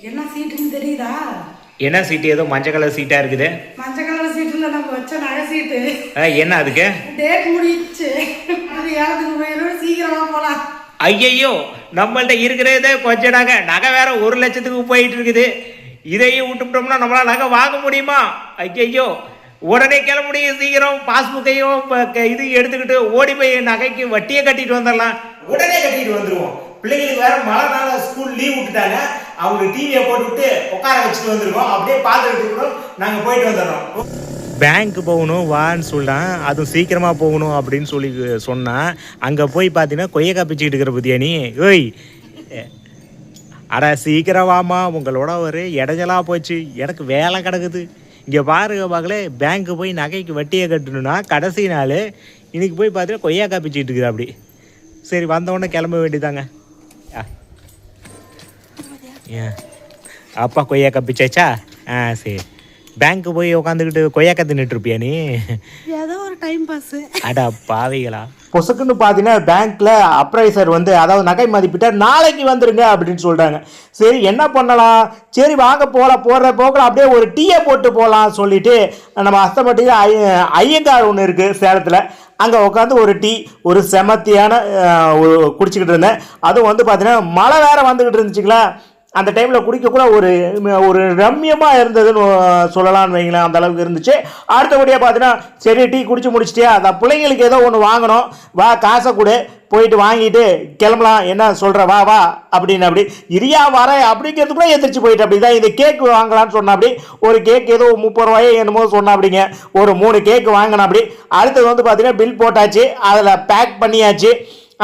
என்ன சீட்டுன்னு தெரியுதா? என்ன சீட்டு? ஏதோ மஞ்சள் கலர் சீட்டா இருக்குது. மஞ்சள் கலர் சீட்டுல நம்ம வச்ச நகை சீட்டு. என்ன அதுக்கு? டேட் முடிச்சு. அது யாருக்கு போயிடும், சீக்கிரமா போலாம். ஐயையோ, நம்மள்ட்ட இருக்கிறதே கொஞ்ச நகை வேற 1 லட்சத்துக்கு போயிட்டு இருக்குது. இதையும் விட்டுட்டோம்னா நம்மளால நகை வாங்க முடியுமா? ஐயையோ, உடனே கிளம்ப முடியும். சீக்கிரம் பாஸ்புக்கையும் இது எடுத்துக்கிட்டு ஓடி போய் நகைக்கு வட்டியை கட்டிட்டு வந்துடலாம். உடனே கட்டிட்டு வந்துடுவோம். பிள்ளைங்களுக்கு வேற மழை நாள ஸ்கூல் லீவ் விட்டுட்டாங்க. அவங்க டிவியை போட்டுவிட்டு உட்கார வச்சுட்டு வந்துருக்கோம். அப்படியே பார்த்துட்டு கூட நாங்கள் போயிட்டு வந்துடுறோம். பேங்க் போகணும் வான்னு சொல்லிட்டான். அதுவும் சீக்கிரமாக போகணும் அப்படின்னு சொல்லி சொன்னான். அங்கே போய் பார்த்தீங்கன்னா கொய்யக்கா பிச்சுக்கிட்டு இருக்கிற பத்தியா நீ? ஓய் அடா சீக்கிரம் வாமா, உங்களோட ஒரு இடைஞ்சலாக போச்சு. எனக்கு வேலை கிடக்குது. இங்கே பாருங்க மகளே, பேங்க்கு போய் நகைக்கு வட்டியை கட்டணும்னா கடைசி நாள் இன்னைக்கு போய் பார்த்தீங்கன்னா கொய்யாக்கா பிச்சுக்கிட்டு இருக்குது. அப்படி சரி, வந்தவொடனே கிளம்ப வேண்டியதாங்க. ஏன் அப்பா கொய்யாக்கா பிச்சாச்சா? சரி. பேங்க்கு போய் உட்காந்துக்கிட்டு கொய்யாக்கா தின்னுட்டு இருப்பியா நீ? ஏதோ ஒரு டைம் பாஸ். அடா பாவிகளா. பொசுக்குன்னு பார்த்தீங்கன்னா பேங்க்கில் அப்ரைசர் வந்து, அதாவது நகை மதிப்பிட்ட நாளைக்கு வந்துருங்க அப்படின்னு சொல்கிறாங்க. சரி என்ன பண்ணலாம், சரி வாங்க போகலாம், போடுற போகலாம், அப்படியே ஒரு டீயை போட்டு போகலாம் சொல்லிட்டு நம்ம அஸ்தமட்டியில் ஐயங்கார் ஒன்று இருக்குது சேலத்தில். அங்கே உட்காந்து ஒரு டீ, ஒரு செமத்தியான குடிச்சிக்கிட்டு இருந்தேன். அதுவும் வந்து பார்த்தீங்கன்னா மழை வேறு வந்துக்கிட்டு இருந்துச்சுங்களா. அந்த டைமில் குடிக்கக்கூட ஒரு ரம்யமாக இருந்ததுன்னு சொல்லலாம்னு வைங்களேன். அந்த அளவுக்கு இருந்துச்சு. அடுத்தபடியாக பார்த்தீங்கன்னா சரி டீ குடிச்சு முடிச்சிட்டியா, அந்த பிள்ளைங்களுக்கு ஏதோ ஒன்று வாங்கணும், வா காசை கொடு, போயிட்டு வாங்கிட்டு கிளம்பலாம், என்ன சொல்கிற, வா வா அப்படின்னு. அப்படி இரியா வர அப்படிங்கிறது கூட எந்திரிச்சு போயிட்டு அப்படி தான். இந்த கேக்கு வாங்கலான்னு சொன்னா, அப்படி ஒரு கேக் ஏதோ 30 ரூபாயோ என்னமோ சொன்னா, அப்படிங்க ஒரு 3 கேக்கு வாங்கினா. அப்படி அடுத்தது வந்து பார்த்தீங்கன்னா பில் போட்டாச்சு, அதில் பேக் பண்ணியாச்சு.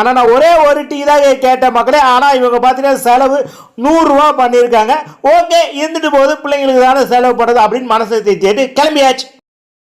ஆனால் நான் ஒரே ஒரு டீ தான் கேட்டேன் மக்களே. ஆனால் இவங்க பார்த்தீங்கன்னா செலவு 100 ரூபா பண்ணியிருக்காங்க. ஓகே, இருந்துட்டு போகுது, பிள்ளைங்களுக்கு தானே செலவு பண்ணுறது அப்படின்னு மனசை தேடி கிளம்பியாச்சு.